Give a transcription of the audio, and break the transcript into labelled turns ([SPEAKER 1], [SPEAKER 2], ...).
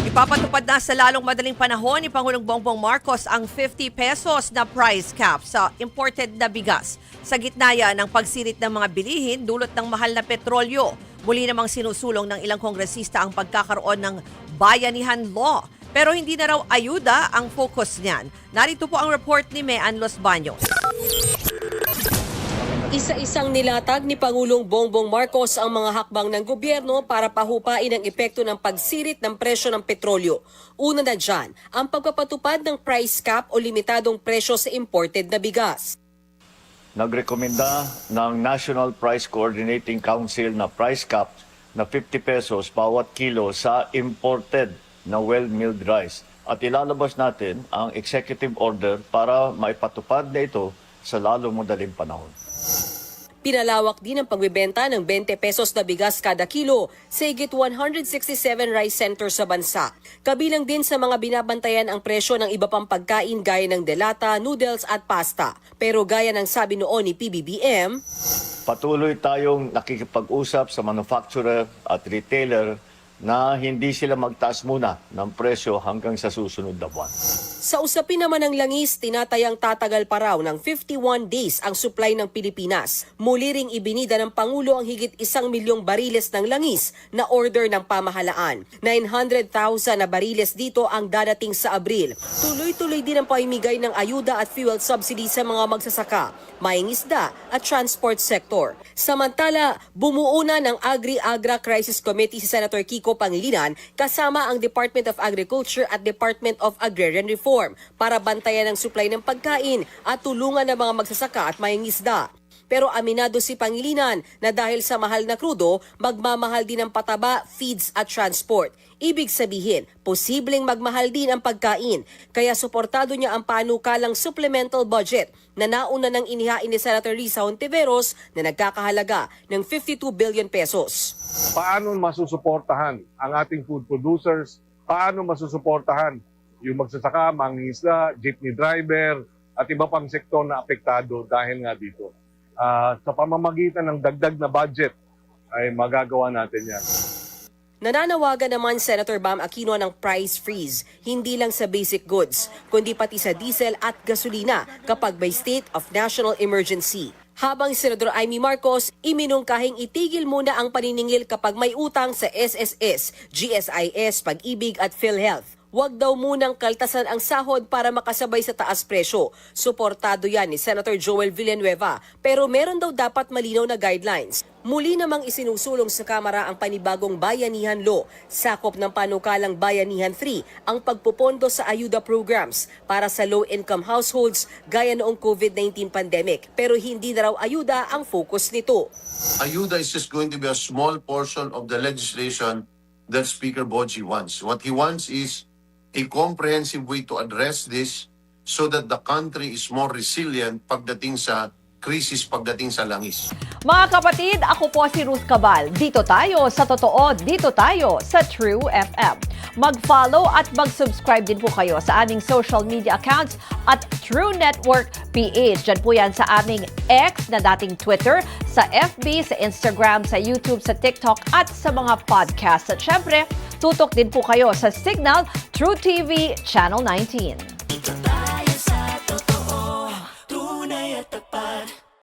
[SPEAKER 1] Ipapatupad na sa lalong madaling panahon ni Pangulong Bongbong Marcos ang 50 pesos na price cap sa imported na bigas. Sa gitna yan ng pagsirit ng mga bilihin dulot ng mahal na petrolyo. Muli namang sinusulong ng ilang kongresista ang pagkakaroon ng bayanihan law. Pero hindi na raw ayuda ang focus niyan. Narito po ang report ni Mean Los Baños.
[SPEAKER 2] Isa-isang nilatag ni Pangulong Bongbong Marcos ang mga hakbang ng gobyerno para pahupain ang epekto ng pagsirit ng presyo ng petrolyo. Una na dyan, ang pagpapatupad ng price cap o limitadong presyo sa imported na bigas.
[SPEAKER 3] Nagrekomenda ng National Price Coordinating Council na price cap na 50 pesos bawat kilo sa imported na well-milled rice. At ilalabas natin ang executive order para maipatupad na ito sa lalong madaling panahon.
[SPEAKER 2] Pinalawak din ang pagbebenta ng 20 pesos na bigas kada kilo sa higit 167 rice centers sa bansa. Kabilang din sa mga binabantayan ang presyo ng iba pang pagkain gaya ng delata, noodles at pasta. Pero gaya ng sabi noon ni PBBM,
[SPEAKER 3] Patuloy tayong nakikipag-usap sa manufacturer at retailer na hindi sila magtaas muna ng presyo hanggang sa susunod na buwan.
[SPEAKER 2] sa usapin naman ng langis, tinatayang tatagal pa raw ng 51 days ang supply ng Pilipinas. Muli ring ibinida ng Pangulo ang higit 1 milyong bariles ng langis na order ng pamahalaan. 900,000 na bariles dito ang dadating sa Abril. Tuloy-tuloy din ang pamimigay ng ayuda at fuel subsidy sa mga magsasaka, maing-isda at transport sector. Samantala, bumuo na ng Agri-Agra Crisis Committee si Senator Kiko Pangilinan kasama ang Department of Agriculture at Department of Agrarian Reform para bantayan ang supply ng pagkain at tulungan ng mga magsasaka at maing-isda. Pero aminado si Pangilinan na dahil sa mahal na krudo, magmamahal din ang pataba, feeds at transport. Ibig sabihin, posibleng magmahal din ang pagkain. Kaya suportado niya ang panukalang supplemental budget na nauna ng inihain ni Senator Risa Hontiveros na nagkakahalaga ng 52 billion pesos.
[SPEAKER 4] Paano masusuportahan ang ating food producers? Paano masusuportahan yung magsasaka, mangingisda, jeepney driver at iba pang sektor na apektado dahil nga dito? Sa pamamagitan ng dagdag na budget ay magagawa natin yan.
[SPEAKER 2] Nananawagan naman Senator Bam Aquino ng price freeze, hindi lang sa basic goods, kundi pati sa diesel at gasolina kapag may state of national emergency. Habang si Senador Amy Marcos, iminungkahing itigil muna ang paniningil kapag may utang sa SSS, GSIS, Pag-ibig at PhilHealth. Huwag daw munang kaltasan ang sahod para makasabay sa taas presyo. Suportado yan ni Senator Joel Villanueva, pero meron daw dapat malinaw na guidelines. Muli namang isinusulong sa Kamara ang panibagong Bayanihan Law. Sakop ng panukalang Bayanihan 3 ang pagpupondo sa ayuda programs para sa low-income households gaya noong COVID-19 pandemic. Pero hindi na raw ayuda ang focus nito.
[SPEAKER 5] Ayuda is just going to be a small portion of the legislation that Speaker Boji wants. What he wants is a comprehensive way to address this so that the country is more resilient pagdating sa krisis, pagdating sa langis.
[SPEAKER 1] Mga kapatid, ako po si Ruth Cabal. Dito tayo sa Totoo, dito tayo sa True FM. Mag-follow at mag-subscribe din po kayo sa aming social media accounts at True Network PH. Diyan po yan sa aming X na dating Twitter, sa FB, sa Instagram, sa YouTube, sa TikTok at sa mga podcasts. At syempre, tutok din po kayo sa Signal True TV Channel 19.